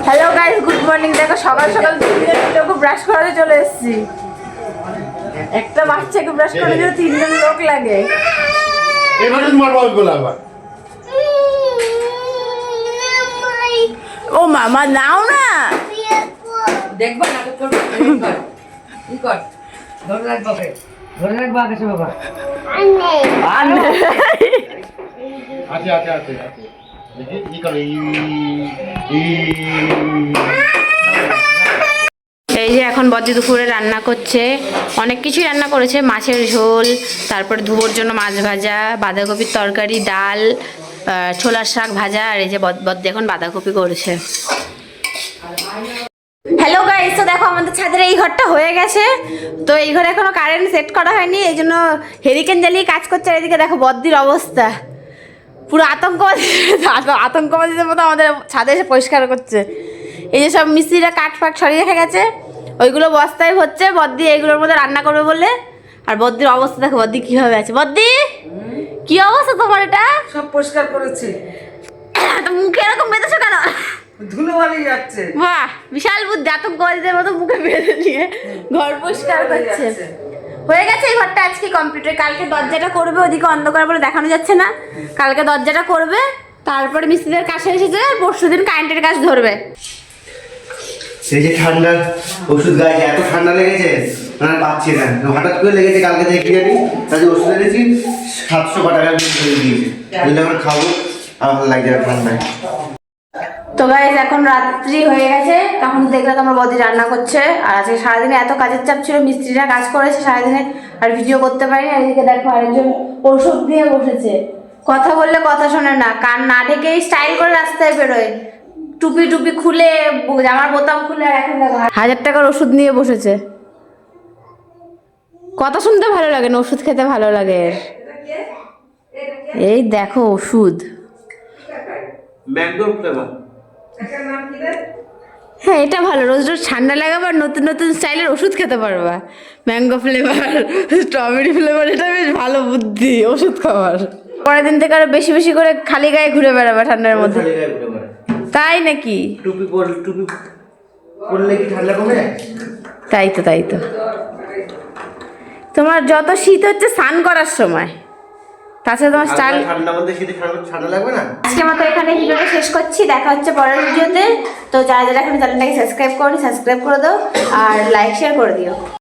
Hello guys, good morning. দেখো সকাল সকাল তিনজন ব্রাশ করাতে চলে এসেছি। একটা বাচ্চাকে ব্রাশ করাতে গেলে তিনজন লোক লাগে। এবারে তোমার বলবো আবার। ও মামা নাও না, দেখবা না তো করবে কি কর ধরে রাখবা ধরে রাখবা আকাশে বাবা আচ্ছা আচ্ছা আচ্ছা আচ্ছা কি করে এই যে এখন বদ্দি দুপুরে রান্না করছে, অনেক কিছুই রান্না করেছে। মাছের ঝোল, তারপরে ধুবোর জন্য মাছ ভাজা, বাঁধাকপির তরকারি, ডাল, ছোলার শাক ভাজা, আর এই যে বদ্দি এখন বাঁধাকপি করেছে। হ্যালো গাইস, তো দেখো আমাদের ছাদের এই ঘরটা হয়ে গেছে। তো এই ঘরে এখনো কারেন্ট সেট করা হয়নি, এই জন্য হেরিকেন জ্বালিয়ে কাজ করছে। আর এদিকে দেখো বদ্দির অবস্থা পুরো আতঙ্কবাদীদের মতো আমাদের ছাদে এসে পরিষ্কার করছে। এই যে সব মিস্ত্রিরা কাঠ ফাট সরিয়ে রেখে গেছে, ওইগুলো বস্তায় হচ্ছে। বদ্দি এইগুলোর মধ্যে রান্না করবে বলে। আর বদ্দির অবস্থা দেখো, বদ্দি কিভাবে আছে। বদ্দি কি অবস্থা তোমার? এটা সব পরিষ্কার করেছি। তো মুখে এরকম বেঁধেছো কেন? ধুলোবালি যাচ্ছে। বাহ, বিশাল বুদ্ধি। আতঙ্কবাদীদের মতো মুখে বেঁধে নিয়ে ঘর পরিষ্কার করছে। হয়ে গেছে এই ঘরটা আজকে কমপ্লিট। কালকে দরজাটা করবে, ওদিকে অন্ধকার বলে দেখানো যাচ্ছে না। কালকে দরজাটা করবে, তারপরে মিস্ত্রিদের কাছে এসেছে। পরশুদিন কারেন্টের কাজ ধরবে। এই যে ঠান্ডার ওষুধ গায়ে এত ঠান্ডা লেগেছে মানে পাচ্ছি না, হঠাৎ করে লেগেছে। কালকে থেকে কি জানি তাই ওষুধ এনেছি 700 টাকা দিয়ে দিয়েছে। যদি এখন খাবো আমার ভালো লাগছে ঠান্ডায়। তো গাইস এখন রাত্রি হয়ে গেছে, তখন দেখলাম আমার বদি রান্না করছে। আর আজকে সারাদিনে এত কাজের চাপ ছিল, মিস্ত্রিরা কাজ করেছে সারাদিনে, আর ভিডিও করতে পারিনি। আর এদিকে দেখো আরেকজন ওষুধ নিয়ে বসেছে। কথা বললে কথা শোনে না, কান না ঢেকেই স্টাইল করে রাস্তায় বেরোয়, টুপি টুপি খুলে, জামার বোতাম খুলে। আর এখন দেখো 1000 টাকার ওষুধ নিয়ে বসেছে। কথা শুনতে ভালো লাগে না, ওষুধ খেতে ভালো লাগে। এই দেখো ওষুধ, ম্যাঙ্গো ফ্লেভার। হ্যাঁ এটা ভালো। রোজ রোজ ঠান্ডা লাগাবা, নতুন নতুন স্টাইলের ওষুধ খেতে পারবা। ম্যাঙ্গো ফ্লেভার, স্ট্রবেরি ফ্লেভার, এটা বেশ ভালো বুদ্ধি ওষুধ খাওয়ার। পরের দিন থেকে আরো বেশি বেশি করে খালি গায়ে ঘুরে বেড়াবা ঠান্ডার মধ্যে। তাই নাকি? টুপি পরলে কি ঠান্ডা কমে? তাই তো তাই তো। তোমার যত শীত হচ্ছে স্নান করার সময়, তাছাড়া তোমার স্টাইল ঠান্ডা মধ্যে শীতে ঠান্ডা লাগবে না। আজকে মতো এখানে ভিডিওটা শেষ করছি, দেখা হচ্ছে পরের ভিডিওতে। তো যারা যারা এখন চ্যানেলটাকে সাবস্ক্রাইব করনি সাবস্ক্রাইব করে দাও, আর লাইক শেয়ার করে দিও।